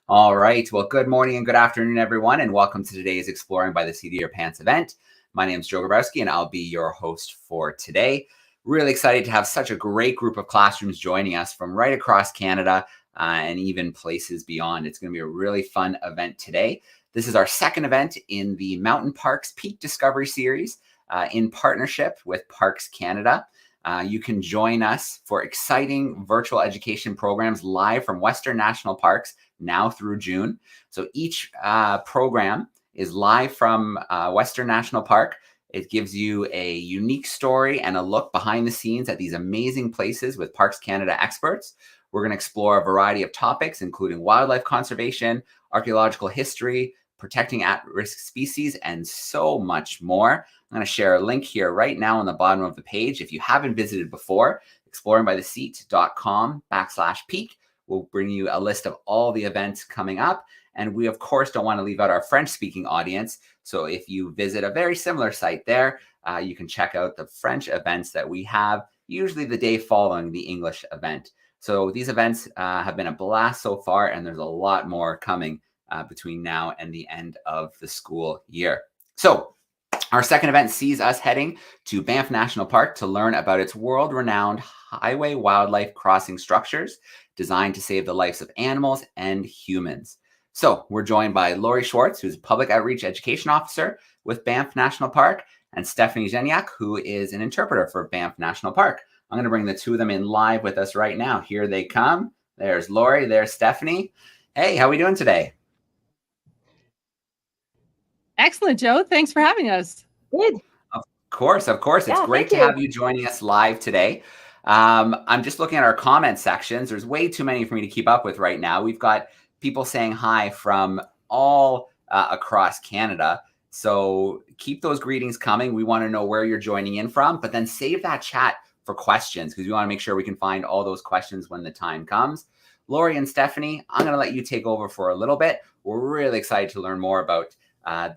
All right. Well, good morning and good afternoon, everyone, and welcome to today's Exploring by the Seat of Your Pants event. My name is Joe Grabowski, and I'll be your host for today. Really excited to have such a great group of classrooms joining us from right across Canada and even places beyond. It's going to be a really fun event today. This is our second event in the Mountain Parks Peak Discovery Series in partnership with Parks Canada. You can join us for exciting virtual education programs live from Western National Parks now through June. So each program is live from Western National Park. It gives you a unique story and a look behind the scenes at these amazing places with Parks Canada experts. We're going to explore a variety of topics, including wildlife conservation, archaeological history, protecting at-risk species, and so much more. I'm going to share a link here right now on the bottom of the page. If you haven't visited before, exploringbytheseat.com/peak will bring you a list of all the events coming up. And we, of course, don't want to leave out our French-speaking audience. So if you visit a very similar site there, you can check out the French events that we have, usually the day following the English event. So these events have been a blast so far, and there's a lot more coming between now and the end of the school year. So our second event sees us heading to Banff National Park to learn about its world-renowned highway wildlife crossing structures designed to save the lives of animals and humans. So we're joined by Lori Schwartz, who's a Public Outreach Education Officer with Banff National Park, and Stephanie Geniak, who is an interpreter for Banff National Park. I'm going to bring the two of them in live with us right now. Here they come. There's Lori, there's Stephanie. Hey, how are we doing today? Excellent, Joe. Thanks for having us. Good. Of course. It's great to have you joining us live today. I'm just looking at our comment sections. There's way too many for me to keep up with right now. We've got people saying hi from all across Canada. So keep those greetings coming. We want to know where you're joining in from, but then save that chat for questions because we want to make sure we can find all those questions when the time comes. Lori and Stephanie, I'm going to let you take over for a little bit. We're really excited to learn more about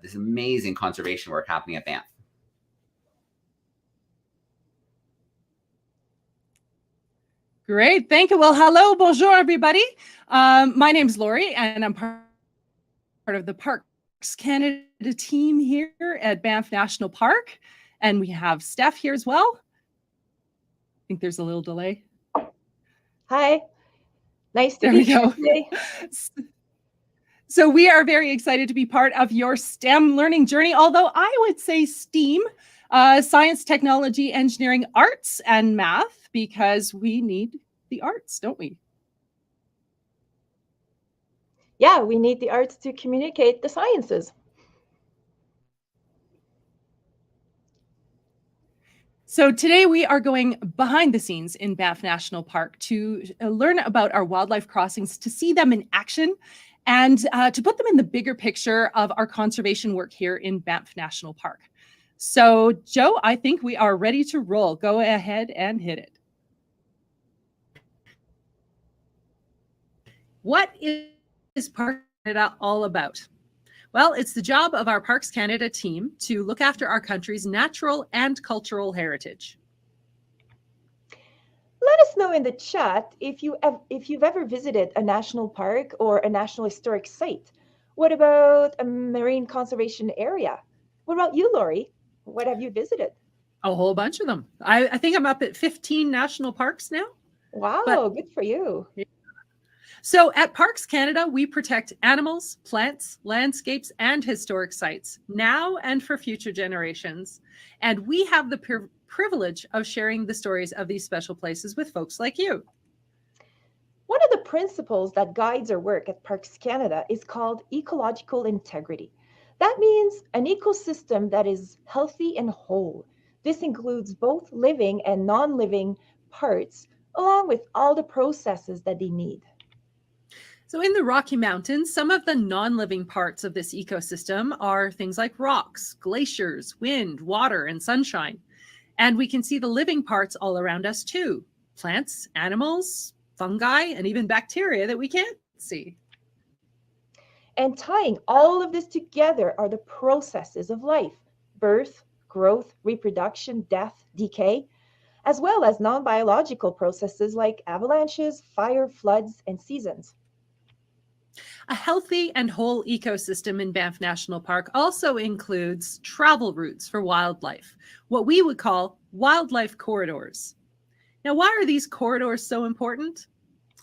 this amazing conservation work happening at Banff. Great. Thank you. Well, hello. Bonjour, everybody. My name's Lori, and I'm part of the Parks Canada team here at Banff National Park. And we have Steph here as well. I think there's a little delay. Hi. Nice to be here today. So we are very excited to be part of your STEM learning journey, although I would say STEAM, science, technology, engineering, arts, and math, because we need the arts, don't we? Yeah, we need the arts to communicate the sciences. So today we are going behind the scenes in Banff National Park to learn about our wildlife crossings, to see them in action, and to put them in the bigger picture of our conservation work here in Banff National Park. So, Joe, I think we are ready to roll. Go ahead and hit it. What is Parks Canada all about? Well, it's the job of our Parks Canada team to look after our country's natural and cultural heritage. Let us know in the chat if you've ever visited a national park or a national historic site. What about a marine conservation area? What about you, Lori? What have you visited? A whole bunch of them. I think I'm up at 15 national parks now. Wow, good for you. Yeah. So at Parks Canada, we protect animals, plants, landscapes, and historic sites now and for future generations. And we have the privilege of sharing the stories of these special places with folks like you. One of the principles that guides our work at Parks Canada is called ecological integrity. That means an ecosystem that is healthy and whole. This includes both living and non-living parts, along with all the processes that they need. So in the Rocky Mountains, some of the non-living parts of this ecosystem are things like rocks, glaciers, wind, water, and sunshine. And we can see the living parts all around us too. Plants, animals, fungi, and even bacteria that we can't see. And tying all of this together are the processes of life: birth, growth, reproduction, death, decay, as well as non-biological processes like avalanches, fire, floods, and seasons. A healthy and whole ecosystem in Banff National Park also includes travel routes for wildlife, what we would call wildlife corridors. Now, why are these corridors so important?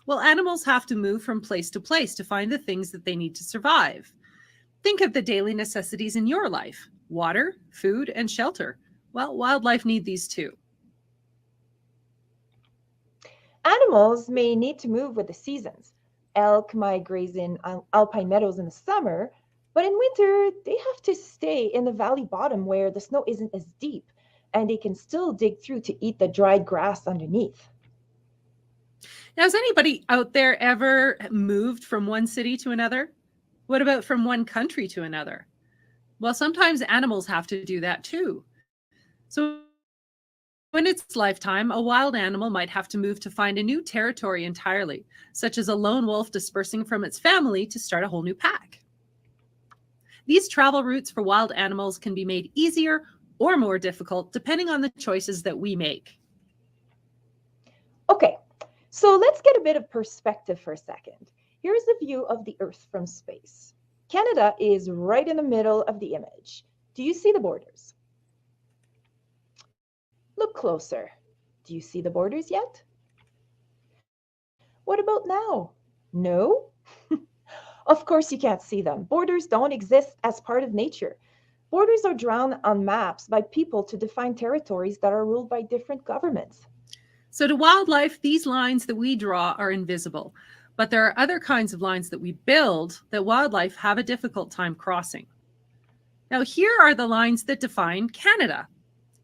Well, animals have to move from place to find the things that they need to survive. Think of the daily necessities in your life: water, food, and shelter. Well, wildlife need these too. Animals may need to move with the seasons. Elk might graze in alpine meadows in the summer, but in winter, they have to stay in the valley bottom where the snow isn't as deep, and they can still dig through to eat the dried grass underneath. Now, has anybody out there ever moved from one city to another? What about from one country to another? Well, sometimes animals have to do that too. So in its lifetime, a wild animal might have to move to find a new territory entirely, such as a lone wolf dispersing from its family to start a whole new pack. These travel routes for wild animals can be made easier or more difficult depending on the choices that we make. Okay, so let's get a bit of perspective for a second. Here's the view of the Earth from space. Canada is right in the middle of the image. Do you see the borders? Look closer. Do you see the borders yet? What about now? No? Of course you can't see them. Borders don't exist as part of nature. Borders are drawn on maps by people to define territories that are ruled by different governments. So to wildlife, these lines that we draw are invisible, but there are other kinds of lines that we build that wildlife have a difficult time crossing. Now, here are the lines that define Canada.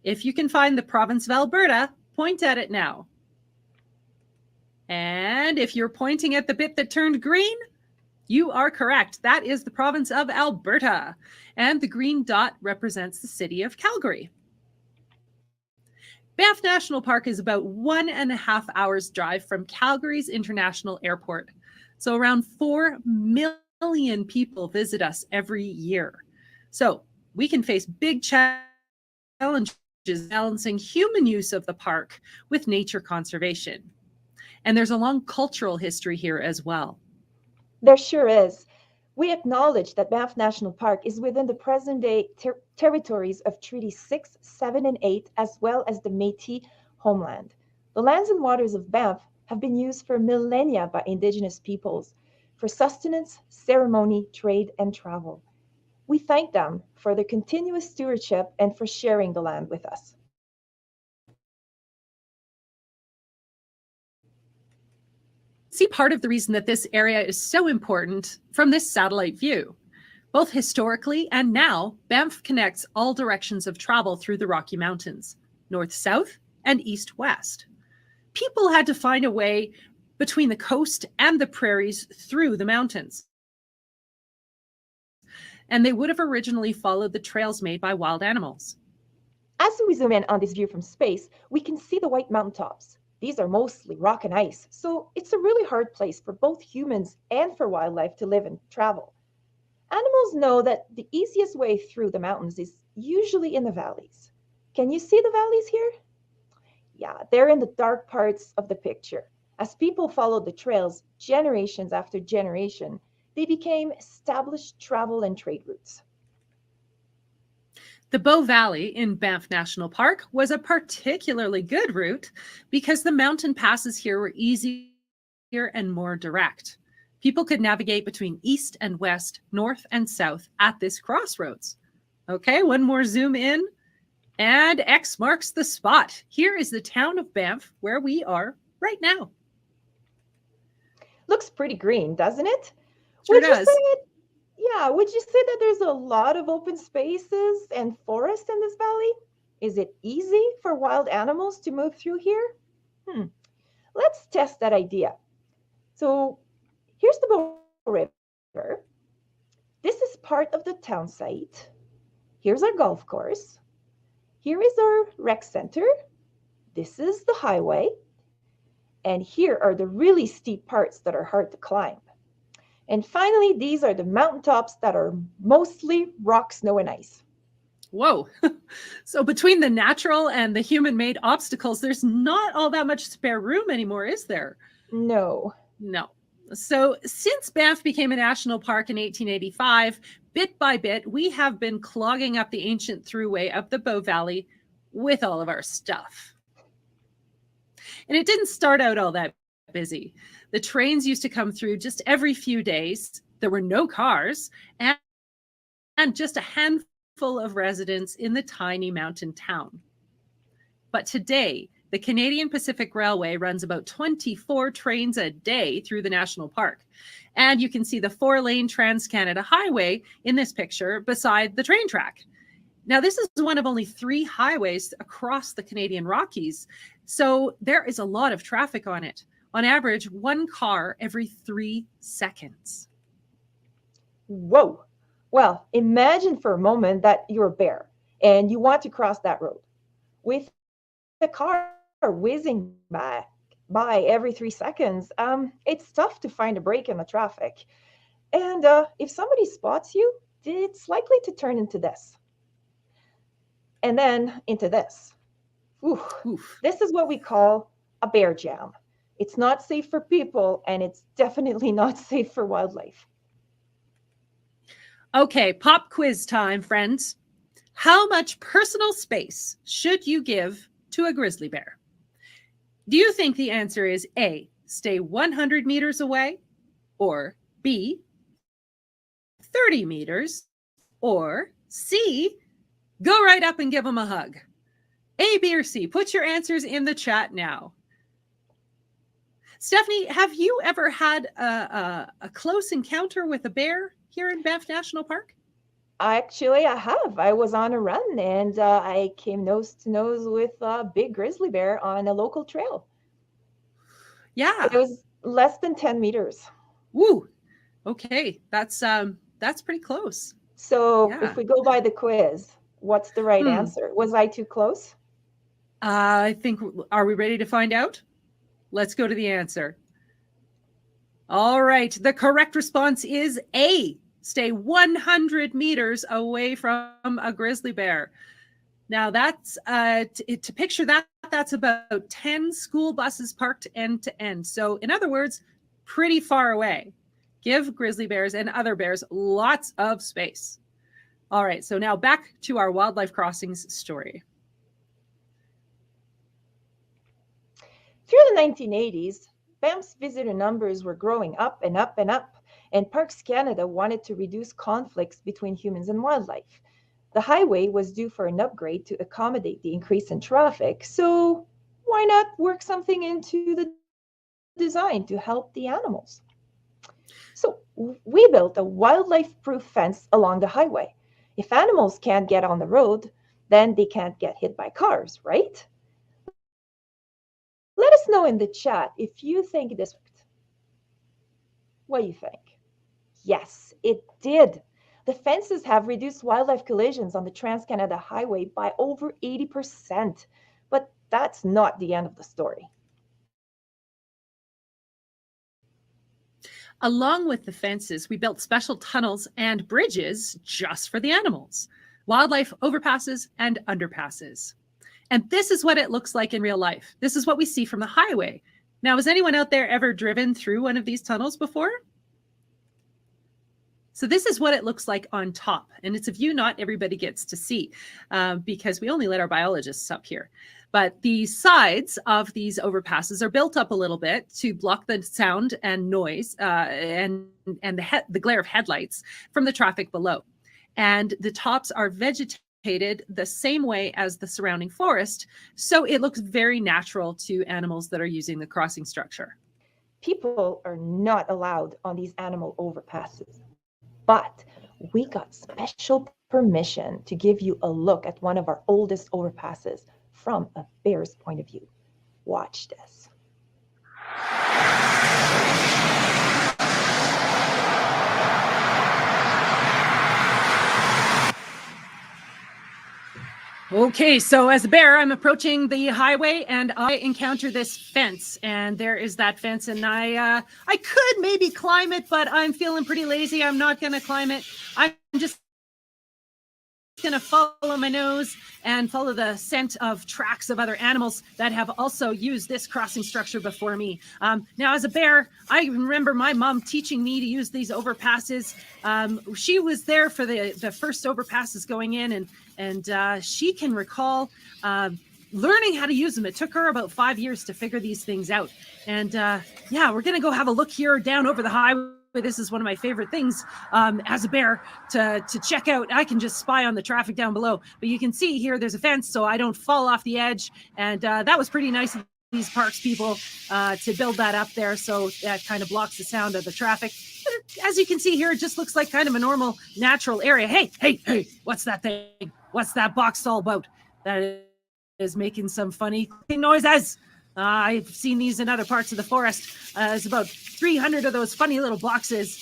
If you can find the province of Alberta, point at it now. And if you're pointing at the bit that turned green, you are correct. That is the province of Alberta. And the green dot represents the city of Calgary. Banff National Park is about 1.5 hours drive from Calgary's International Airport. So around 4 million people visit us every year. So we can face big challenges balancing human use of the park with nature conservation. And there's a long cultural history here as well. There sure is. We acknowledge that Banff National Park is within the present-day territories of Treaty 6, 7, and 8, as well as the Métis homeland. The lands and waters of Banff have been used for millennia by Indigenous peoples for sustenance, ceremony, trade, and travel. We thank them for their continuous stewardship and for sharing the land with us. See part of the reason that this area is so important from this satellite view. Both historically and now, Banff connects all directions of travel through the Rocky Mountains, north-south and east-west. People had to find a way between the coast and the prairies through the mountains. And they would have originally followed the trails made by wild animals. As we zoom in on this view from space, we can see the white mountaintops. These are mostly rock and ice, so it's a really hard place for both humans and for wildlife to live and travel. Animals know that the easiest way through the mountains is usually in the valleys. Can you see the valleys here? Yeah, they're in the dark parts of the picture. As people followed the trails generations after generation, they became established travel and trade routes. The Bow Valley in Banff National Park was a particularly good route because the mountain passes here were easier and more direct. People could navigate between east and west, north and south at this crossroads. Okay, one more zoom in. And X marks the spot. Here is the town of Banff, where we are right now. Looks pretty green, doesn't it? Sure does. Would you say that there's a lot of open spaces and forest in this valley? Is it easy for wild animals to move through here? Let's test that idea. So here's the Bow River. This is part of the town site. Here's our golf course. Here is our rec center. This is the highway. And here are the really steep parts that are hard to climb. And finally, these are the mountaintops that are mostly rock, snow, and ice. Whoa. So between the natural and the human-made obstacles, there's not all that much spare room anymore, is there? No. So since Banff became a national park in 1885, bit by bit, we have been clogging up the ancient throughway of the Bow Valley with all of our stuff. And it didn't start out all that busy. The trains used to come through just every few days. There were no cars and just a handful of residents in the tiny mountain town. But today, the Canadian Pacific Railway runs about 24 trains a day through the national park. And you can see the 4-lane Trans-Canada Highway in this picture beside the train track. Now, this is one of only 3 highways across the Canadian Rockies, so there is a lot of traffic on it. On average, 1 car every 3 seconds. Whoa. Well, imagine for a moment that you're a bear and you want to cross that road. With the car whizzing by every 3 seconds, it's tough to find a break in the traffic. And if somebody spots you, it's likely to turn into this. And then into this. Oof. This is what we call a bear jam. It's not safe for people, and it's definitely not safe for wildlife. Okay, pop quiz time, friends. How much personal space should you give to a grizzly bear? Do you think the answer is A, stay 100 meters away, or B, 30 meters, or C, go right up and give them a hug? A, B, or C? Put your answers in the chat now. Stephanie, have you ever had a close encounter with a bear here in Banff National Park? Actually, I have. I was on a run and I came nose to nose with a big grizzly bear on a local trail. Yeah. It was less than 10 meters. Woo. Okay. That's pretty close. So if we go by the quiz, what's the right answer? Was I too close? I think, are we ready to find out? Let's go to the answer. All right. The correct response is A. Stay 100 meters away from a grizzly bear. Now that's, to picture that, that's about 10 school buses parked end to end. So in other words, pretty far away. Give grizzly bears and other bears lots of space. All right. So now back to our Wildlife Crossings story. Through the 1980s, Banff's visitor numbers were growing up and up and up, and Parks Canada wanted to reduce conflicts between humans and wildlife. The highway was due for an upgrade to accommodate the increase in traffic, so why not work something into the design to help the animals? So we built a wildlife-proof fence along the highway. If animals can't get on the road, then they can't get hit by cars, right? Let us know in the chat if you think this worked. What do you think? Yes, it did. The fences have reduced wildlife collisions on the Trans-Canada Highway by over 80%. But that's not the end of the story. Along with the fences, we built special tunnels and bridges just for the animals, wildlife overpasses and underpasses. And this is what it looks like in real life. This is what we see from the highway. Now, has anyone out there ever driven through one of these tunnels before? So this is what it looks like on top. And it's a view not everybody gets to see because we only let our biologists up here. But the sides of these overpasses are built up a little bit to block the sound and noise and the glare of headlights from the traffic below. And the tops are vegetated the same way as the surrounding forest, so it looks very natural to animals that are using the crossing structure. People are not allowed on these animal overpasses, but we got special permission to give you a look at one of our oldest overpasses from a bear's point of view. Watch this. Okay, so as a bear, I'm approaching the highway and I encounter this fence, and there is that fence, and I could maybe climb it, but I'm feeling pretty lazy. I'm not going to climb it. I'm just going to follow my nose and follow the scent of tracks of other animals that have also used this crossing structure before me. Now, as a bear, I remember my mom teaching me to use these overpasses. She was there for the first overpasses going in, and she can recall learning how to use them. It took her about 5 years to figure these things out. And yeah, we're going to go have a look here down over the highway. This is one of my favorite things as a bear to check out. I can just spy on the traffic down below, but you can see here there's a fence so I don't fall off the edge. And that was pretty nice of these parks people to build that up there, so that kind of blocks the sound of the traffic. But as you can see here, it just looks like kind of a normal natural area. Hey, what's that thing? What's that box all about? That is making some funny noises. I've seen these in other parts of the forest. There's about 300 of those funny little boxes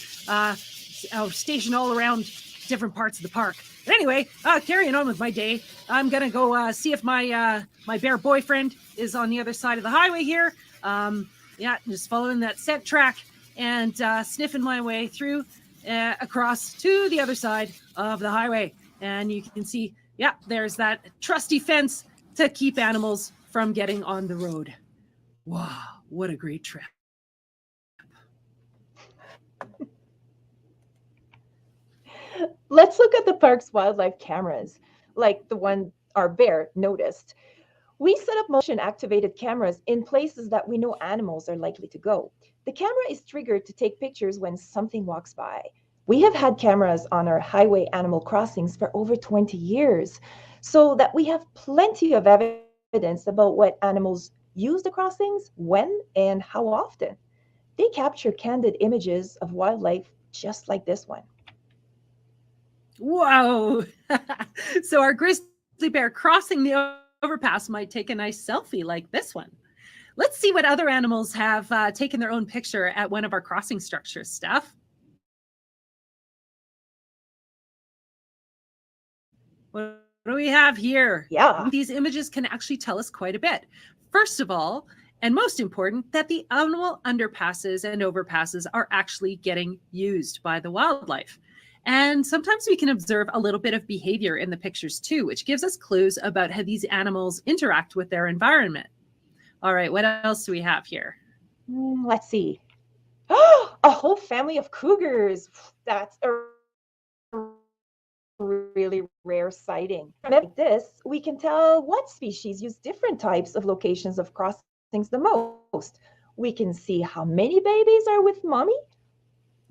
stationed all around different parts of the park. But anyway, carrying on with my day, I'm going to go see if my bear boyfriend is on the other side of the highway here. Yeah, just following that scent track and sniffing my way through across to the other side of the highway. And you can see, yeah, there's that trusty fence to keep animals from getting on the road. Wow, what a great trip. Let's look at the park's wildlife cameras, like the one our bear noticed. We set up motion-activated cameras in places that we know animals are likely to go. The camera is triggered to take pictures when something walks by. We have had cameras on our highway animal crossings for over 20 years, so that we have plenty of evidence about what animals use the crossings, when, and how often. They capture candid images of wildlife just like this one. Wow. So our grizzly bear crossing the overpass might take a nice selfie like this one. Let's see what other animals have taken their own picture at one of our crossing structures, Steph. What do we have here? Yeah. These images can actually tell us quite a bit. First of all, and most important, that the animal underpasses and overpasses are actually getting used by the wildlife. And sometimes we can observe a little bit of behavior in the pictures too, which gives us clues about how these animals interact with their environment. All right, what else do we have here? Let's see. Oh, a whole family of cougars. That's a really rare sighting. From this, we can tell what species use different types of locations of crossings the most. We can see how many babies are with mommy.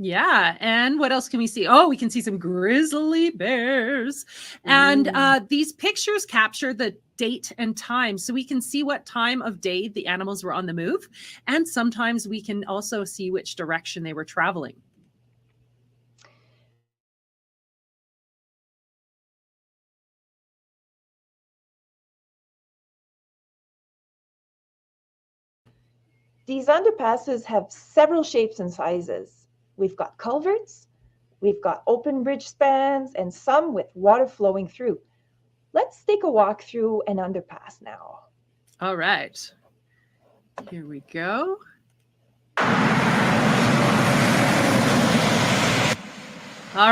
Yeah, and what else can we see? Oh, we can see some grizzly bears. And these pictures capture the date and time, so we can see what time of day the animals were on the move. And sometimes we can also see which direction they were traveling. These underpasses have several shapes and sizes. We've got culverts, we've got open bridge spans, and some with water flowing through. Let's take a walk through an underpass now. All right. Here we go. All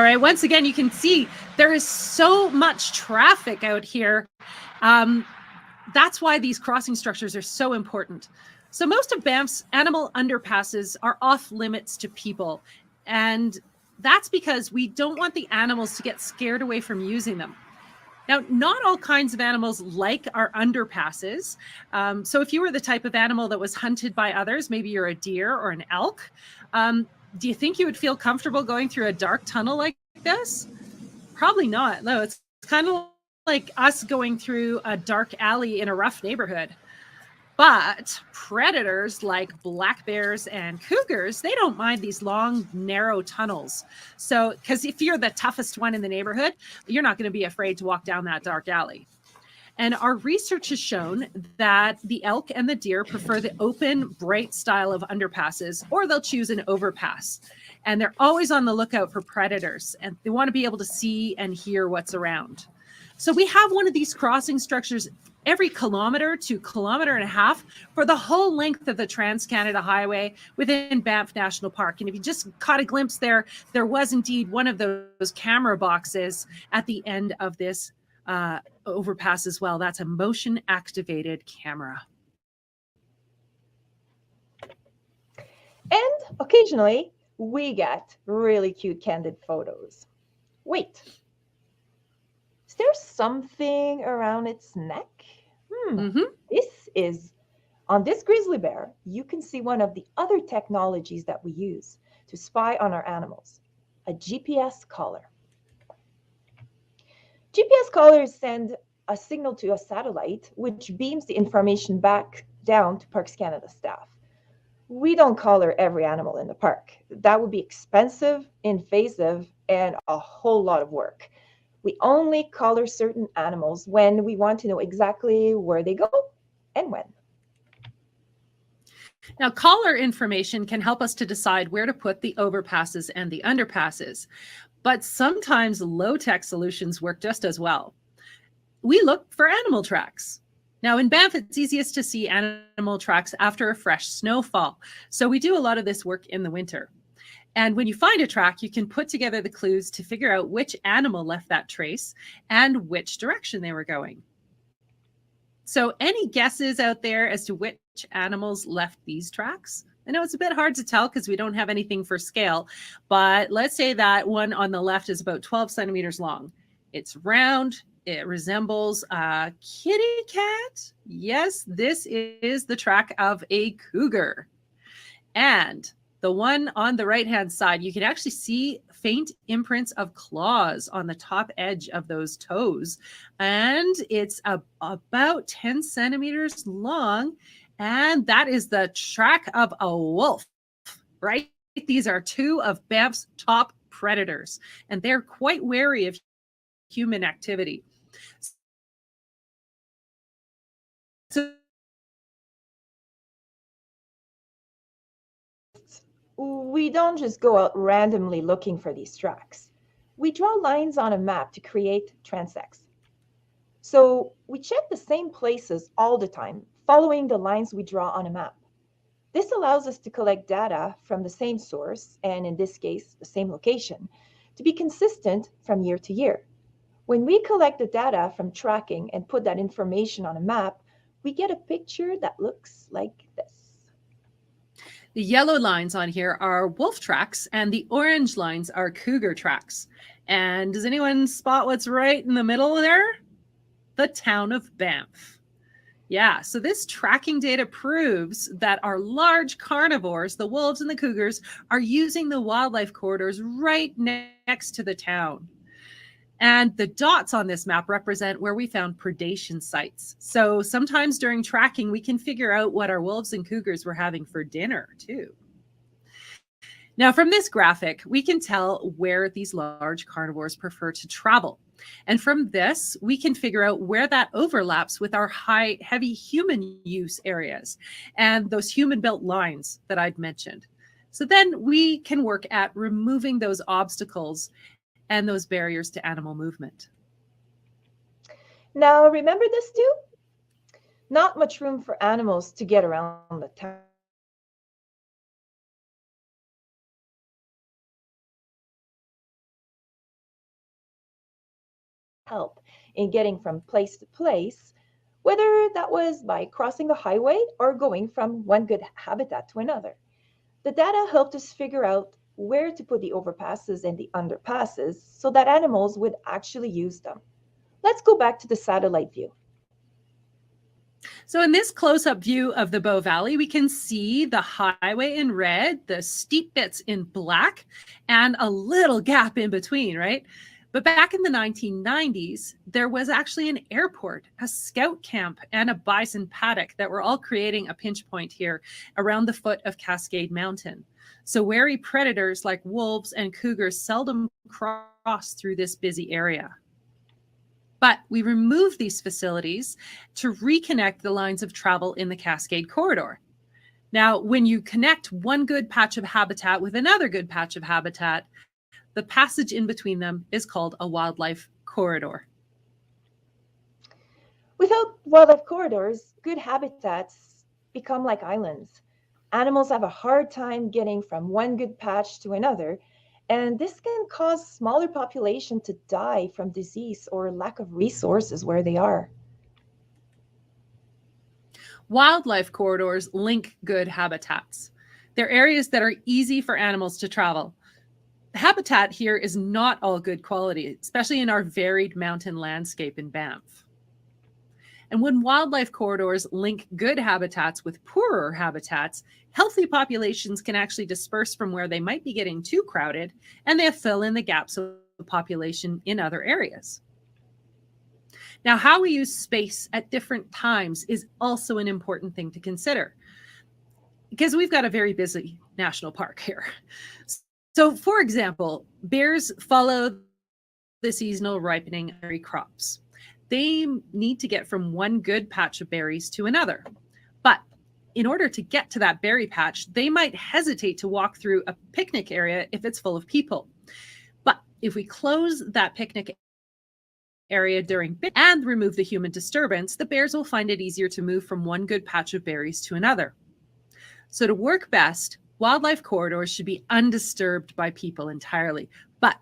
right. Once again, you can see there is so much traffic out here. That's why these crossing structures are so important. So most of Banff's animal underpasses are off limits to people. And that's because we don't want the animals to get scared away from using them. Now, not all kinds of animals like our underpasses. So if you were the type of animal that was hunted by others, maybe you're a deer or an elk, do you think you would feel comfortable going through a dark tunnel like this? Probably not. No, it's kind of like us going through a dark alley in a rough neighborhood. But predators like black bears and cougars, they don't mind these long, narrow tunnels. So, because if you're the toughest one in the neighborhood, you're not going to be afraid to walk down that dark alley. And our research has shown that the elk and the deer prefer the open, bright style of underpasses, or they'll choose an overpass. And they're always on the lookout for predators, and they want to be able to see and hear what's around. So we have one of these crossing structures every kilometer to kilometer and a half for the whole length of the Trans-Canada Highway within Banff National Park. And if you just caught a glimpse there was indeed one of those camera boxes at the end of this overpass as well. That's a motion activated camera. And occasionally we get really cute candid photos. Wait, is there something around its neck? On this grizzly bear, you can see one of the other technologies that we use to spy on our animals, a GPS collar. GPS collars send a signal to a satellite, which beams the information back down to Parks Canada staff. We don't collar every animal in the park. That would be expensive, invasive, and a whole lot of work. We only collar certain animals when we want to know exactly where they go and when. Now, collar information can help us to decide where to put the overpasses and the underpasses, but sometimes low-tech solutions work just as well. We look for animal tracks. Now, in Banff, it's easiest to see animal tracks after a fresh snowfall, so we do a lot of this work in the winter. And when you find a track, you can put together the clues to figure out which animal left that trace and which direction they were going. So any guesses out there as to which animals left these tracks? I know it's a bit hard to tell because we don't have anything for scale, but let's say that one on the left is about 12 centimeters long. It's round. It resembles a kitty cat. Yes, this is the track of a cougar. And the one on the right-hand side, you can actually see faint imprints of claws on the top edge of those toes. And it's about 10 centimeters long. And that is the track of a wolf, right? These are two of Banff's top predators, and they're quite wary of human activity. So we don't just go out randomly looking for these tracks. We draw lines on a map to create transects. So we check the same places all the time, following the lines we draw on a map. This allows us to collect data from the same source, and in this case, the same location, to be consistent from year to year. When we collect the data from tracking and put that information on a map, we get a picture that looks like this. the yellow lines on here are wolf tracks and the orange lines are cougar tracks. And does anyone spot what's right in the middle there? The town of Banff. Yeah, so this tracking data proves that our large carnivores, the wolves and the cougars, are using the wildlife corridors right next to the town. And the dots on this map represent where we found predation sites. So sometimes during tracking, we can figure out what our wolves and cougars were having for dinner too. Now from this graphic, we can tell where these large carnivores prefer to travel. And from this, we can figure out where that overlaps with our heavy human use areas and those human-built lines that I'd mentioned. So then we can work at removing those obstacles and those barriers to animal movement. Now, remember this too? Not much room for animals to get around the town. Help in getting from place to place, whether that was by crossing the highway or going from one good habitat to another. The data helped us figure out where to put the overpasses and the underpasses so that animals would actually use them. Let's go back to the satellite view. So in this close-up view of the Bow Valley, we can see the highway in red, the steep bits in black, and a little gap in between, right? But back in the 1990s, there was actually an airport, a scout camp, and a bison paddock that were all creating a pinch point here around the foot of Cascade Mountain. So wary predators like wolves and cougars seldom cross through this busy area. But we removed these facilities to reconnect the lines of travel in the Cascade Corridor. Now, when you connect one good patch of habitat with another good patch of habitat, the passage in between them is called a wildlife corridor. Without wildlife corridors, good habitats become like islands. Animals have a hard time getting from one good patch to another, and this can cause smaller population to die from disease or lack of resources where they are. Wildlife corridors link good habitats. They're areas that are easy for animals to travel. The habitat here is not all good quality, especially in our varied mountain landscape in Banff. And when wildlife corridors link good habitats with poorer habitats, healthy populations can actually disperse from where they might be getting too crowded, and they fill in the gaps of the population in other areas. Now, how we use space at different times is also an important thing to consider, because we've got a very busy national park here. So, for example, bears follow the seasonal ripening of berry crops. They need to get from one good patch of berries to another. But in order to get to that berry patch, they might hesitate to walk through a picnic area if it's full of people. But if we close that picnic area during and remove the human disturbance, the bears will find it easier to move from one good patch of berries to another. So to work best, wildlife corridors should be undisturbed by people entirely, but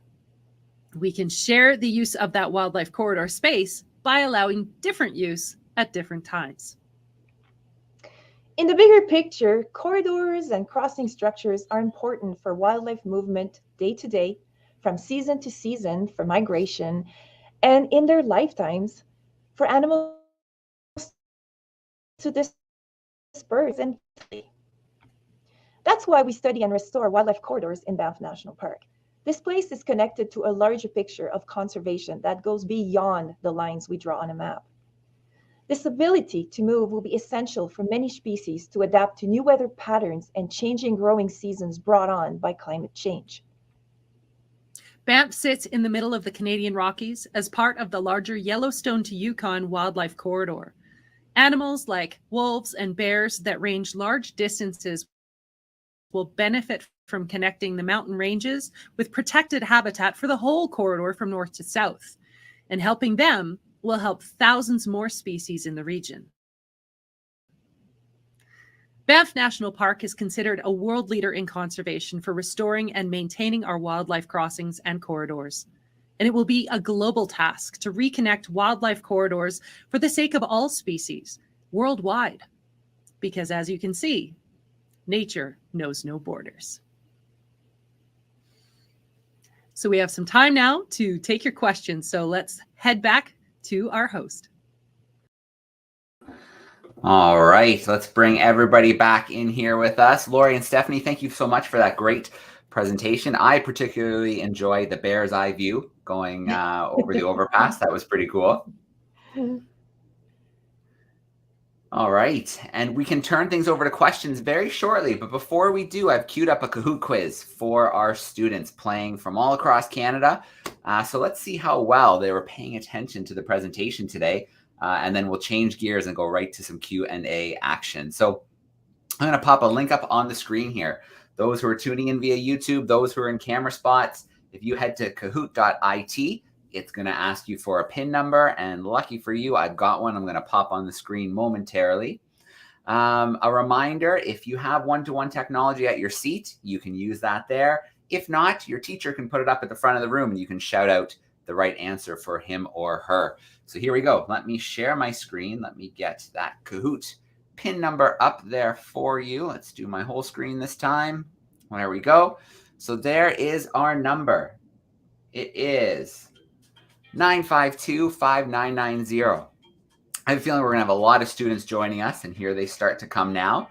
we can share the use of that wildlife corridor space by allowing different use at different times. In the bigger picture, corridors and crossing structures are important for wildlife movement day to day, from season to season, for migration, and in their lifetimes, for animals to disperse and flee. That's why we study and restore wildlife corridors in Banff National Park. This place is connected to a larger picture of conservation that goes beyond the lines we draw on a map. This ability to move will be essential for many species to adapt to new weather patterns and changing growing seasons brought on by climate change. Banff sits in the middle of the Canadian Rockies as part of the larger Yellowstone to Yukon wildlife corridor. Animals like wolves and bears that range large distances will benefit from connecting the mountain ranges with protected habitat for the whole corridor from north to south. And helping them will help thousands more species in the region. Banff National Park is considered a world leader in conservation for restoring and maintaining our wildlife crossings and corridors. And it will be a global task to reconnect wildlife corridors for the sake of all species worldwide. Because as you can see, nature knows no borders. So we have some time now to take your questions. So let's head back to our host. All right, let's bring everybody back in here with us. Lori and Stephanie, thank you so much for that great presentation. I particularly enjoyed the bear's eye view going over the overpass. That was pretty cool. All right, and we can turn things over to questions very shortly. But before we do, I've queued up a Kahoot quiz for our students playing from all across Canada. So let's see how well they were paying attention to the presentation today. And then we'll change gears and go right to some Q&A action. So I'm going to pop a link up on the screen here. Those who are tuning in via YouTube, those who are in camera spots, if you head to kahoot.it, it's going to ask you for a PIN number. And lucky for you, I've got one. I'm going to pop on the screen momentarily. A reminder, if you have one-to-one technology at your seat, you can use that there. If not, your teacher can put it up at the front of the room and you can shout out the right answer for him or her. So here we go. Let me share my screen. Let me get that Kahoot PIN number up there for you. Let's do my whole screen this time. There we go. So there is our number. It is 952-5990. I have a feeling we're going to have a lot of students joining us, and here they start to come now.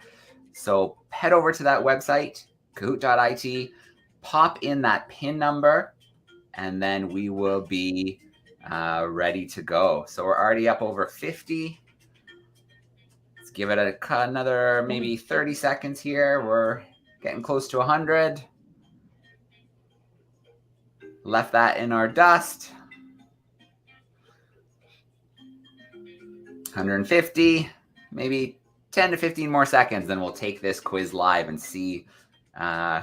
So head over to that website, kahoot.it, pop in that PIN number, and then we will be ready to go. So we're already up over 50. Let's give it another maybe 30 seconds here. We're getting close to 100. Left that in our dust. 150, maybe 10 to 15 more seconds, then we'll take this quiz live and see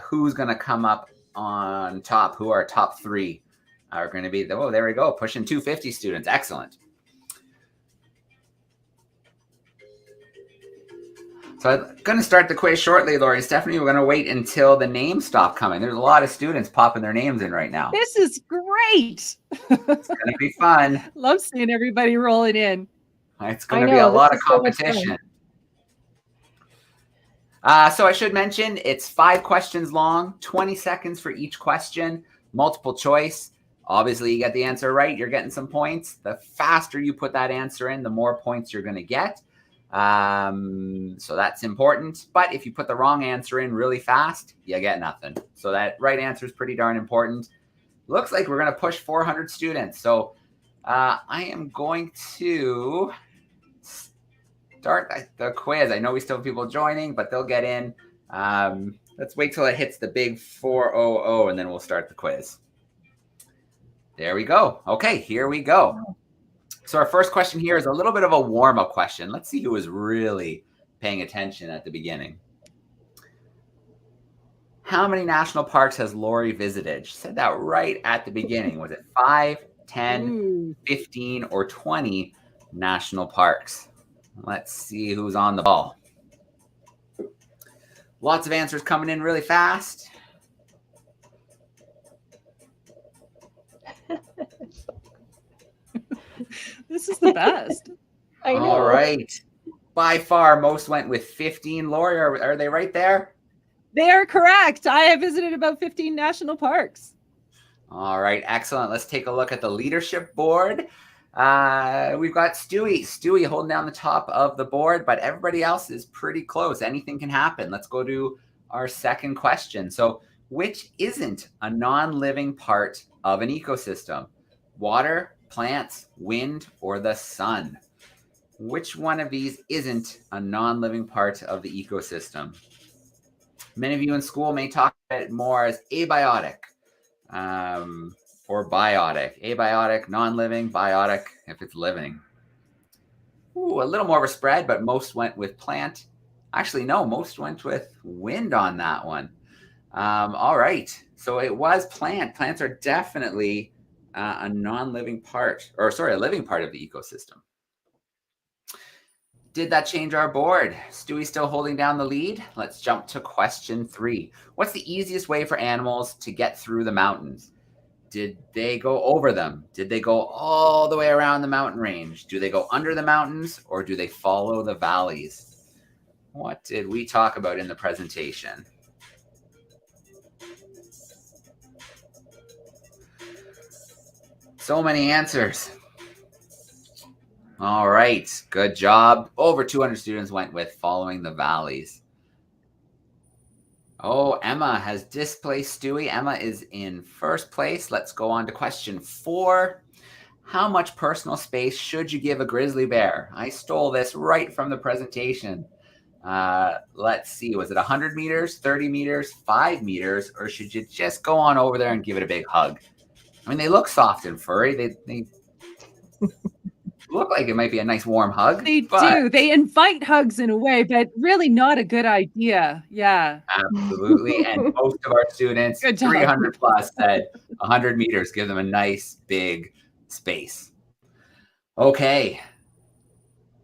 who's going to come up on top, who our top 3 are going to be. Oh, there we go, pushing 250 students. Excellent. So I'm going to start the quiz shortly, Lori and Stephanie. We're going to wait until the names stop coming. There's a lot of students popping their names in right now. This is great. It's going to be fun. Love seeing everybody rolling in. It's going to be a lot of competition. So I should mention it's 5 questions long, 20 seconds for each question, multiple choice. Obviously, you get the answer right, you're getting some points. The faster you put that answer in, the more points you're going to get. So that's important. But if you put the wrong answer in really fast, you get nothing. So that right answer is pretty darn important. Looks like we're going to push 400 students. So I am going to start the quiz. I know we still have people joining, but they'll get in. Let's wait till it hits the big 400 and then we'll start the quiz. There we go. Okay, here we go. So our first question here is a little bit of a warm-up question. Let's see who was really paying attention at the beginning. How many national parks has Lori visited? She said that right at the beginning. Was it 5, 10, 15, or 20 national parks? Let's see who's on the ball. Lots of answers coming in really fast. This is the best. I know. All right. By far, most went with 15. Lori, are they right there? They are correct. I have visited about 15 national parks. All right. Excellent. Let's take a look at the leadership board. We've got Stewie holding down the top of the board, but everybody else is pretty close. Anything can happen. Let's go to our second question. So which isn't a non-living part of an ecosystem? Water, plants, wind, or the sun? Which one of these isn't a non-living part of the ecosystem? Many of you in school may talk about it more as abiotic or biotic. Abiotic, non-living, biotic if it's living. Ooh, a little more of a spread, but most went with plant. Actually, no, most went with wind on that one. All right, so it was plant. Plants are definitely a non-living part, or sorry, a living part of the ecosystem. Did that change our board? Stewie's still holding down the lead. Let's jump to question 3. What's the easiest way for animals to get through the mountains? Did they go over them? Did they go all the way around the mountain range? Do they go under the mountains, or do they follow the valleys? What did we talk about in the presentation? So many answers. All right, good job. Over 200 students went with following the valleys. Oh, Emma has displaced Stewie. Emma is in first place. Let's go on to question 4. How much personal space should you give a grizzly bear? I stole this right from the presentation. Let's see, was it 100 meters, 30 meters, 5 meters, or should you just go on over there and give it a big hug? I mean, they look soft and furry. They look like it might be a nice warm hug. They do. They invite hugs in a way, but really not a good idea. Yeah. Absolutely. And most of our students, 300 plus, said 100 meters, give them a nice big space. Okay.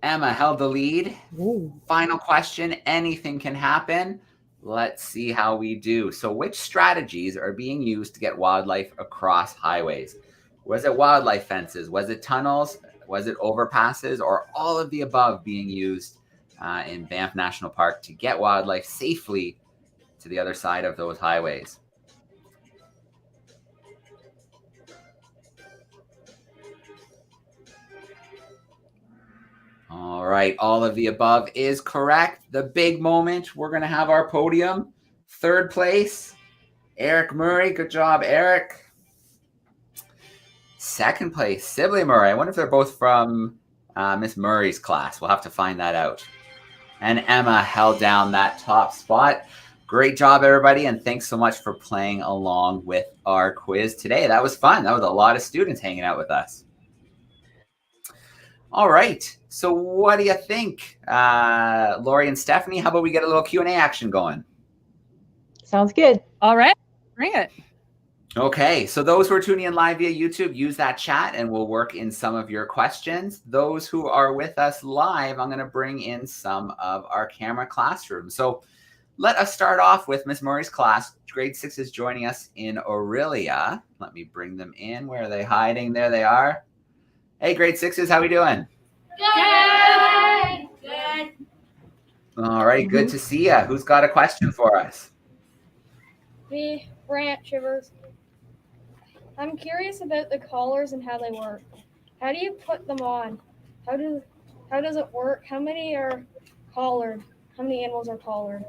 Emma held the lead. Ooh. Final question. Anything can happen. Let's see how we do. So which strategies are being used to get wildlife across highways? Was it wildlife fences? Was it tunnels? Was it overpasses? Or all of the above being used in Banff National Park to get wildlife safely to the other side of those highways? All right, all of the above is correct. The big moment, we're going to have our podium. Third place, Eric Murray. Good job, Eric. Second place, Sibley Murray. I wonder if they're both from Miss Murray's class. We'll have to find that out. And Emma held down that top spot. Great job, everybody. And thanks so much for playing along with our quiz today. That was fun. That was a lot of students hanging out with us. All right. So what do you think? Lori and Stephanie, how about we get a little Q&A action going? Sounds good. All right, bring it. Okay, so those who are tuning in live via YouTube, use that chat and we'll work in some of your questions. Those who are with us live, I'm going to bring in some of our camera classrooms. So let us start off with Miss Murray's class. Grade 6 is joining us in Aurelia. Let me bring them in. Where are they hiding? There they are. Hey, grade 6s, how we doing? Good. Good. All right, good to see you. Who's got a question for us? Me, Brant Shivers. I'm curious about the collars and how they work. How do you put them on? How does it work? How many are collared? How many animals are collared?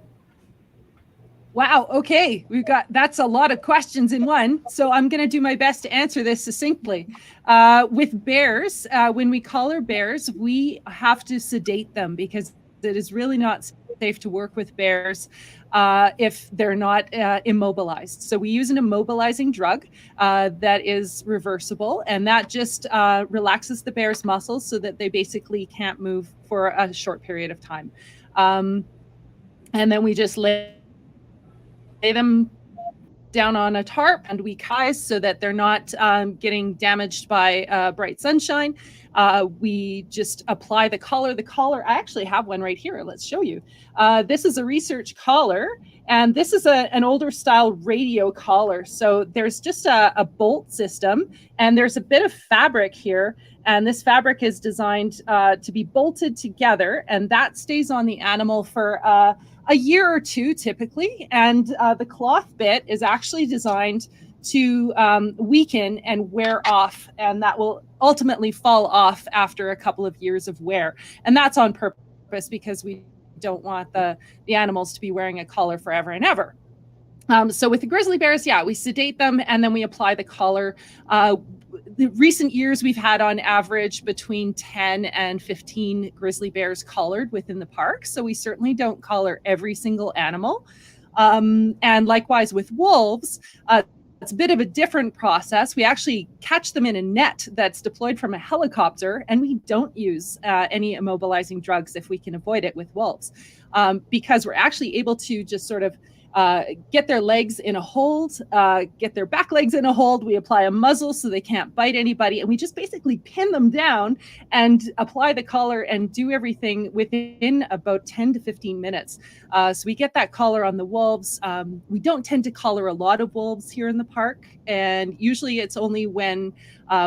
Wow. Okay. That's a lot of questions in one. So I'm going to do my best to answer this succinctly. With bears, when we collar bears, we have to sedate them because it is really not safe to work with bears if they're not immobilized. So we use an immobilizing drug that is reversible, and that just relaxes the bear's muscles so that they basically can't move for a short period of time. And then we just lay them down on a tarp and we eyes so that they're not getting damaged by bright sunshine. We just apply the collar. The collar, I actually have one right here. Let's show you. This is a research collar, and this is an older style radio collar. So there's just a bolt system, and there's a bit of fabric here. And this fabric is designed to be bolted together, and that stays on the animal for a year or two typically. And the cloth bit is actually designed to weaken and wear off, and that will ultimately fall off after a couple of years of wear. And that's on purpose because we don't want the animals to be wearing a collar forever and ever. So with the grizzly bears, yeah, we sedate them and then we apply the collar. The recent years, we've had on average between 10 and 15 grizzly bears collared within the park. So we certainly don't collar every single animal. And likewise with wolves, it's a bit of a different process. We actually catch them in a net that's deployed from a helicopter, and we don't use any immobilizing drugs if we can avoid it with wolves, because we're actually able to just sort of get their legs in a hold, get their back legs in a hold. We apply a muzzle so they can't bite anybody, and we just basically pin them down and apply the collar and do everything within about 10 to 15 minutes. So we get that collar on the wolves. We don't tend to collar a lot of wolves here in the park, and usually it's only when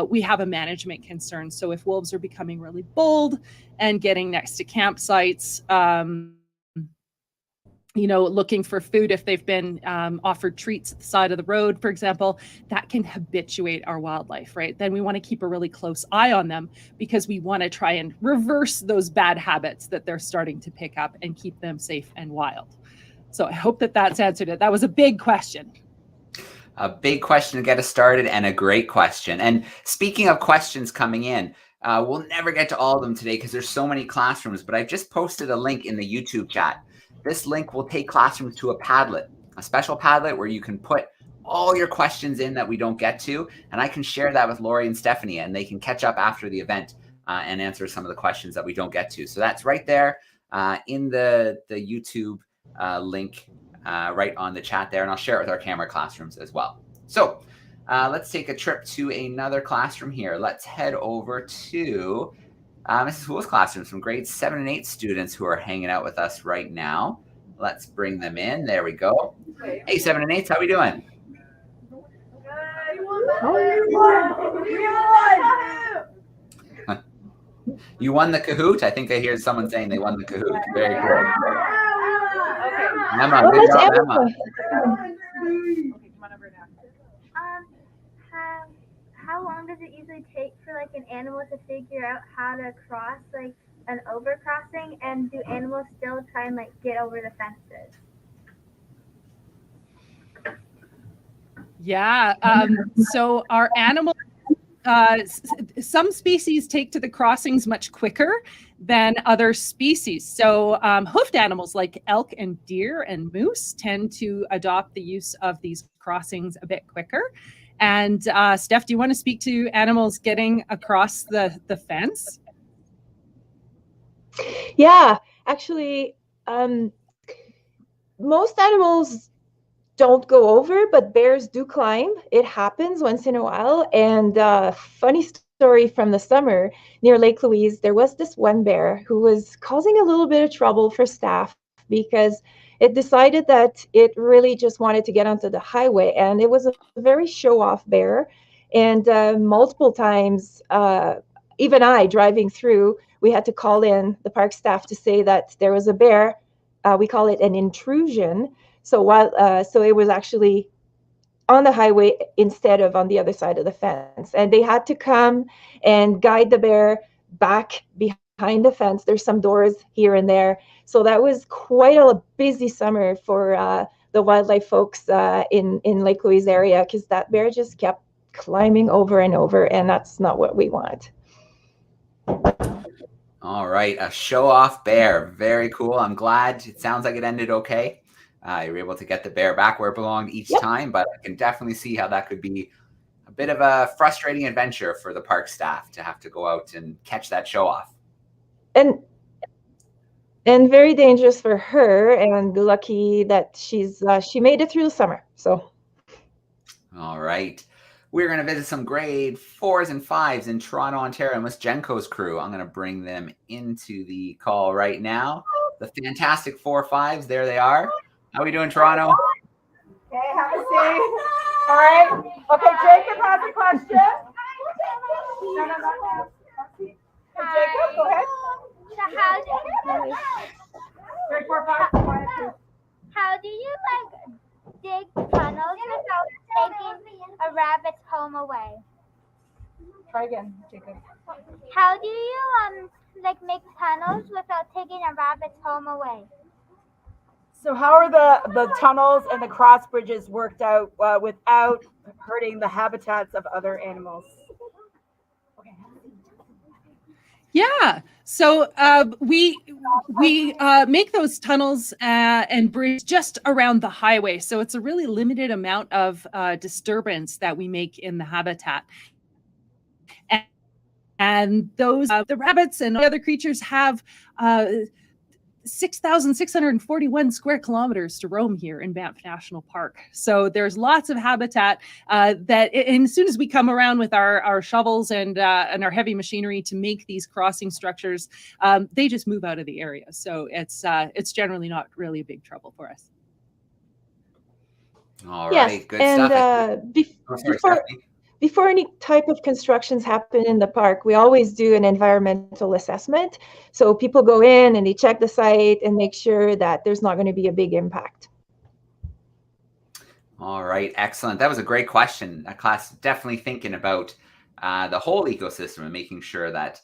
we have a management concern. So if wolves are becoming really bold and getting next to campsites, looking for food, if they've been offered treats at the side of the road, for example, that can habituate our wildlife, right? Then we want to keep a really close eye on them because we want to try and reverse those bad habits that they're starting to pick up and keep them safe and wild. So I hope that that's answered it. That was a big question. A big question to get us started and a great question. And speaking of questions coming in, we'll never get to all of them today because there's so many classrooms, but I've just posted a link in the YouTube chat. This link will take classrooms to a Padlet, a special Padlet where you can put all your questions in that we don't get to, and I can share that with Lori and Stephanie, and they can catch up after the event and answer some of the questions that we don't get to. So that's right there in the YouTube link right on the chat there, and I'll share it with our camera classrooms as well. So let's take a trip to another classroom here. Let's head over to Mrs. Wool's classroom, some grades 7 and 8 students who are hanging out with us right now. Let's bring them in. There we go. Hey, 7 and 8, how we doing? You won the Kahoot? I think I hear someone saying they won the Kahoot. Very cool. Emma, good job, Emma. How long does it usually take for like an animal to figure out how to cross like an overcrossing, and do animals still try and like get over the fences? Yeah. So our animals some species take to the crossings much quicker than other species. So hoofed animals like elk and deer and moose tend to adopt the use of these crossings a bit quicker. And Steph, do you want to speak to animals getting across the fence? Yeah, actually, most animals don't go over, but bears do climb. It happens once in a while. And funny story from the summer near Lake Louise, there was this one bear who was causing a little bit of trouble for staff because it decided that it really just wanted to get onto the highway. And it was a very show-off bear. And multiple times, even I driving through, we had to call in the park staff to say that there was a bear. We call it an intrusion. So so it was actually on the highway instead of on the other side of the fence, and they had to come and guide the bear back behind the fence. There's some doors here and there, so that was quite a busy summer for the wildlife folks in Lake Louise area, because that bear just kept climbing over and over, and that's not what we want. All right, a show-off bear. Very cool. I'm glad. It sounds like it ended okay. You were able to get the bear back where it belonged each time, but I can definitely see how that could be a bit of a frustrating adventure for the park staff to have to go out and catch that show-off. And very dangerous for her, and lucky that she made it through the summer. So. All right. We're going to visit some grade 4s and 5s in Toronto, Ontario, and Miss Jenko's crew. I'm going to bring them into the call right now. The fantastic 4-5s, there they are. How are we doing, Toronto? Okay, have a seat. All right. Okay, Jacob has a question. No. Hey, Jacob, go ahead. Grade 4-5. How do you dig tunnels without taking a rabbit's home away? Try again, Jacob. How do you make tunnels without taking a rabbit's home away? So how are the tunnels and the cross bridges worked out without hurting the habitats of other animals? Yeah, so we make those tunnels and bridges just around the highway. So it's a really limited amount of disturbance that we make in the habitat. And those, the rabbits and other creatures have 6,641 square kilometers to roam here in Banff National Park. So there's lots of habitat and as soon as we come around with our shovels and our heavy machinery to make these crossing structures, they just move out of the area. So it's generally not really a big trouble for us. All right, good stuff. Before any type of constructions happen in the park, we always do an environmental assessment. So people go in and they check the site and make sure that there's not going to be a big impact. All right, excellent. That was a great question. That class definitely thinking about the whole ecosystem and making sure that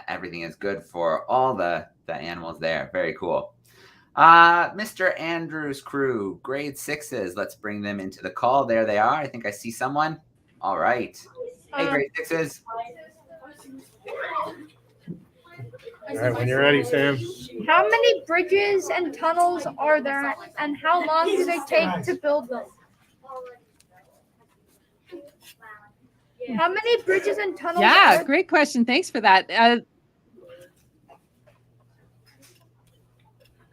everything is good for all the animals there. Very cool. Mr. Andrews' crew, grade 6s. Let's bring them into the call. There they are. I think I see someone. All right. Hey, grade 6s. All right, when you're ready, Sam. How many bridges and tunnels are there, and how long do they take to build them? How many bridges and tunnels? Yeah, great question. Thanks for that.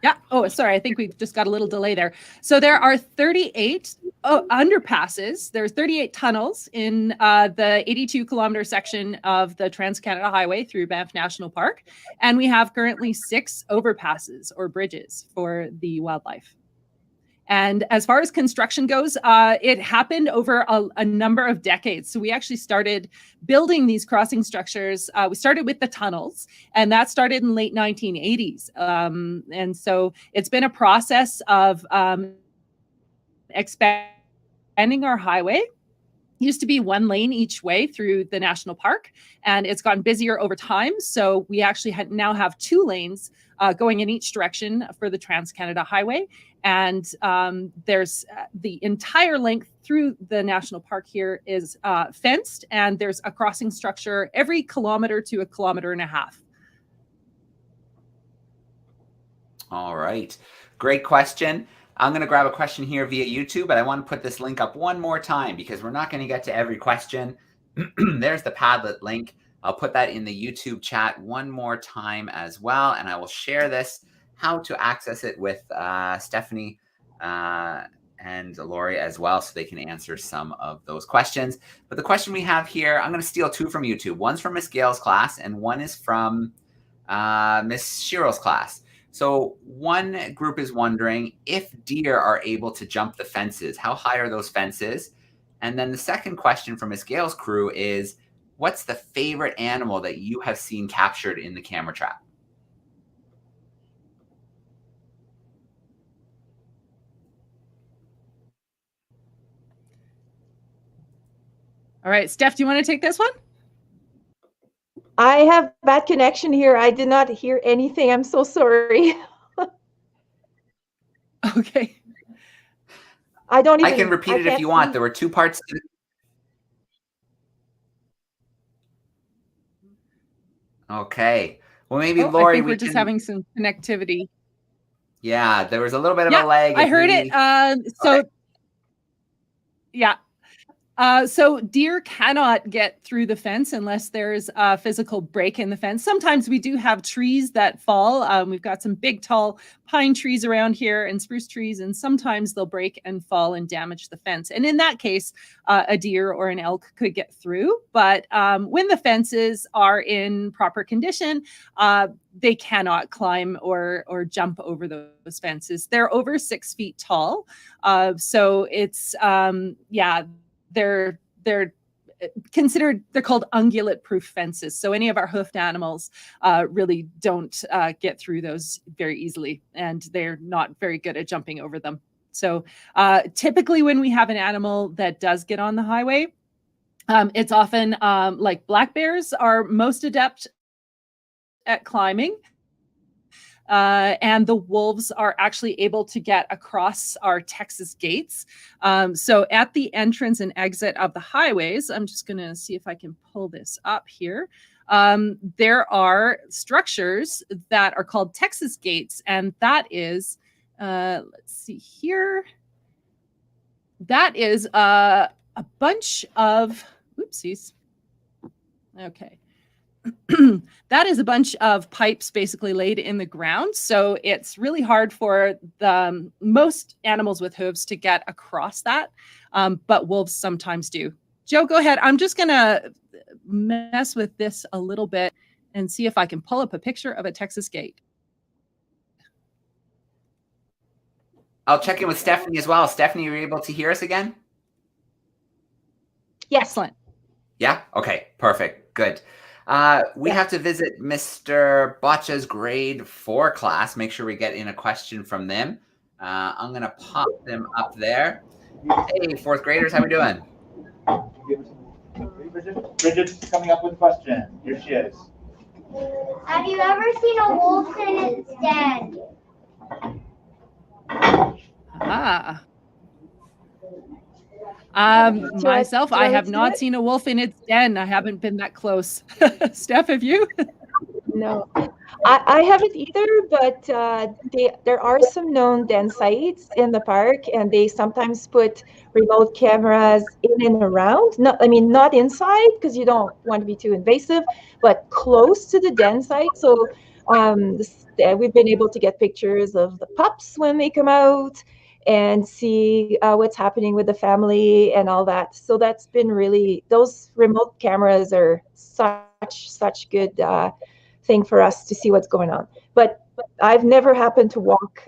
Yeah. Oh, sorry. I think we just got a little delay there. So there are 38 underpasses. There's 38 tunnels in the 82-kilometer section of the Trans-Canada Highway through Banff National Park. And we have currently 6 overpasses or bridges for the wildlife. And as far as construction goes, it happened over a number of decades. So we actually started building these crossing structures. We started with the tunnels, and that started in late 1980s. And so it's been a process of expanding our highway used to be one lane each way through the national park, and it's gotten busier over time. So we actually now have 2 lanes going in each direction for the Trans-Canada Highway. And there's the entire length through the national park here is fenced, and there's a crossing structure every kilometer to 1.5 kilometers. All right. Great question. I'm going to grab a question here via YouTube, but I want to put this link up one more time because we're not going to get to every question. There's the Padlet link. I'll put that in the YouTube chat one more time as well, and I will share this, how to access it, with Stephanie and Lori as well, so they can answer some of those questions. But the question we have here, I'm going to steal 2 from YouTube. One's from Miss Gale's class, and one is from Miss Shiro's class. So one group is wondering if deer are able to jump the fences. How high are those fences? And then the second question from Miss Gale's crew is, what's the favorite animal that you have seen captured in the camera trap? All right, Steph, do you want to take this one? I have bad connection here. I did not hear anything. I'm so sorry. Okay. I can repeat it if you want. There were 2 parts to it. Okay. Well, maybe Lori, I think we're just having some connectivity. Yeah, there was a little bit of a lag. I heard it. So, okay. Yeah. So deer cannot get through the fence unless there's a physical break in the fence. Sometimes we do have trees that fall. We've got some big, tall pine trees around here and spruce trees, and sometimes they'll break and fall and damage the fence. And in that case, a deer or an elk could get through. But when the fences are in proper condition, they cannot climb or jump over those fences. They're over 6 feet tall. So it's, they're considered, they're called ungulate proof fences. So any of our hoofed animals really don't get through those very easily, and they're not very good at jumping over them. So typically when we have an animal that does get on the highway, it's often like black bears are most adept at climbing. And the wolves are actually able to get across our Texas gates. So at the entrance and exit of the highways, I'm just going to see if I can pull this up here. There are structures that are called Texas gates, and that is, let's see here. That is a bunch of, oopsies. Okay. That is a bunch of pipes basically laid in the ground. So it's really hard for the most animals with hooves to get across that. But wolves sometimes do. Joe, go ahead. I'm just going to mess with this a little bit and see if I can pull up a picture of a Texas gate. I'll check in with Stephanie as well. Stephanie, are you able to hear us again? Yes. Excellent. Yeah? Okay, perfect. Good. We have to visit Mr. Botcha's grade 4 class. Make sure we get in a question from them. I'm going to pop them up there. Hey, 4th graders, how we doing? Bridget's coming up with a question. Here she is. Have you ever seen a wolf in its den? Myself, I have not seen a wolf in its den. I haven't been that close. Steph, have you? No, I haven't either, but there are some known den sites in the park, and they sometimes put remote cameras in and around. Not inside, because you don't want to be too invasive, but close to the den site. So we've been able to get pictures of the pups when they come out and see what's happening with the family and all that. So that's been really, those remote cameras are such good thing for us to see what's going on. But I've never happened to walk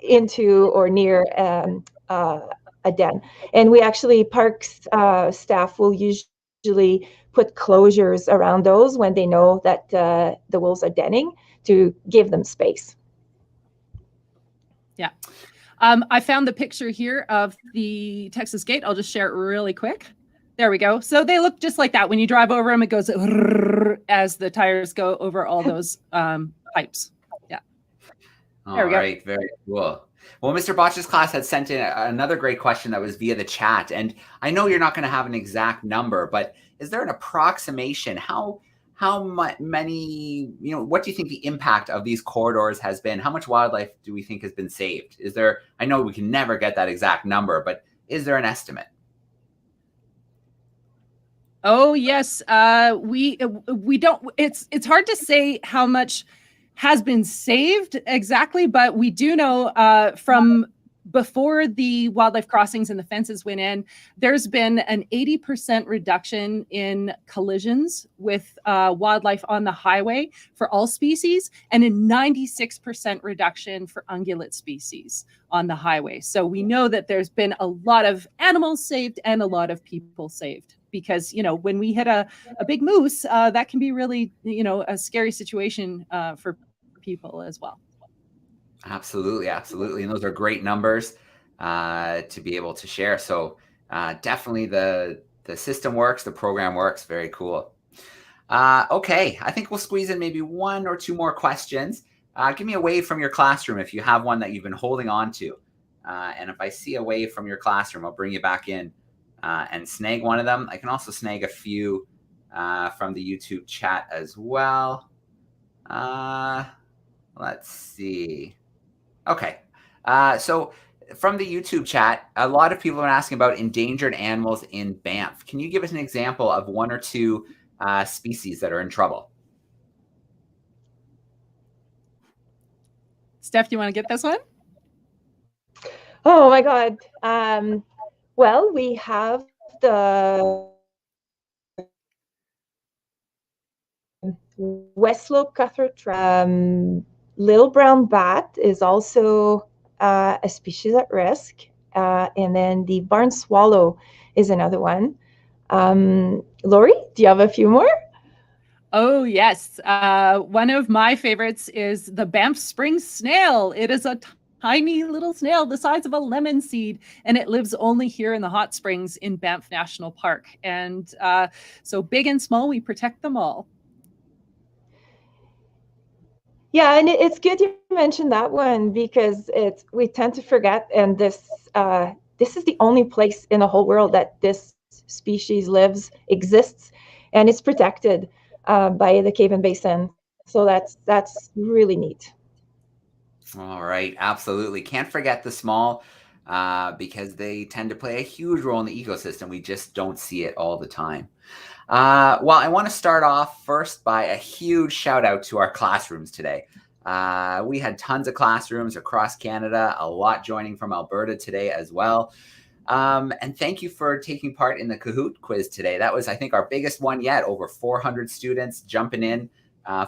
into or near a den. And we actually, parks staff will usually put closures around those when they know that the wolves are denning, to give them space. Yeah. I found the picture here of the Texas Gate. I'll just share it really quick. There we go. So they look just like that. When you drive over them, it goes as the tires go over all those pipes. Yeah. All right. Very cool. Well, Mr. Botch's class had sent in another great question that was via the chat. And I know you're not going to have an exact number, but is there an approximation? How many, what do you think the impact of these corridors has been? How much wildlife do we think has been saved? Is there, I know we can never get that exact number, but is there an estimate? Oh, yes. We don't, it's hard to say how much has been saved exactly, but we do know from before the wildlife crossings and the fences went in, there's been an 80% reduction in collisions with wildlife on the highway for all species, and a 96% reduction for ungulate species on the highway. So we know that there's been a lot of animals saved and a lot of people saved. Because, when we hit a big moose, that can be really, a scary situation for people as well. Absolutely. Absolutely. And those are great numbers to be able to share. So definitely the system works, the program works. Very cool. Okay. I think we'll squeeze in maybe one or two more questions. Give me a wave from your classroom if you have one that you've been holding on to. And if I see a wave from your classroom, I'll bring you back in. And snag one of them. I can also snag a few from the YouTube chat as well. Let's see. Okay. So from the YouTube chat, a lot of people are asking about endangered animals in Banff. Can you give us an example of one or two species that are in trouble? Steph, do you want to get this one? Oh my God. Well, we have the West Slope cutthroat. Little brown bat is also a species at risk. And then the barn swallow is another one. Lori, do you have a few more? Oh, yes. One of my favorites is the Banff spring snail. It is a tiny little snail the size of a lemon seed, and it lives only here in the hot springs in Banff National Park. And so big and small, we protect them all. Yeah, and it's good you mentioned that one because we tend to forget, and this is the only place in the whole world that this species exists, and it's protected by the Cave and Basin. So that's really neat. All right, absolutely. Can't forget the small because they tend to play a huge role in the ecosystem. We just don't see it all the time. Well, I want to start off first by a huge shout out to our classrooms today. We had tons of classrooms across Canada, a lot joining from Alberta today as well. And thank you for taking part in the Kahoot quiz today. That was, I think, our biggest one yet. Over 400 students jumping in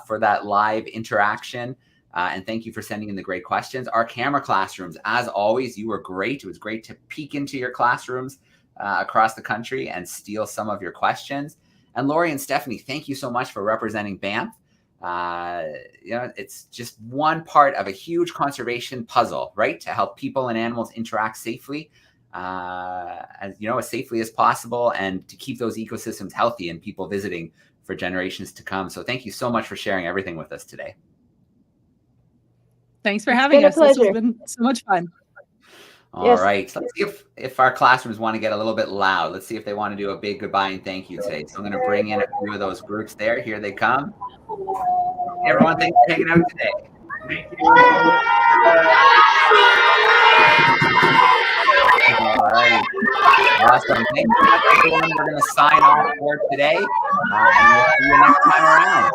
for that live interaction. And thank you for sending in the great questions. Our camera classrooms, as always, you were great. It was great to peek into your classrooms across the country and steal some of your questions. And Lori and Stephanie, thank you so much for representing Banff. It's just one part of a huge conservation puzzle, right? To help people and animals interact safely, as safely as possible, and to keep those ecosystems healthy and people visiting for generations to come. So thank you so much for sharing everything with us today. Thanks for having us. This has been so much fun. All right. So let's see if our classrooms want to get a little bit loud. Let's see if they want to do a big goodbye and thank you today. So I'm going to bring in a few of those groups there. Here they come. Everyone, thanks for hanging out today. Thank you. All right. Awesome. Thank you, everyone. We're going to sign off for today. And we'll see you next time around.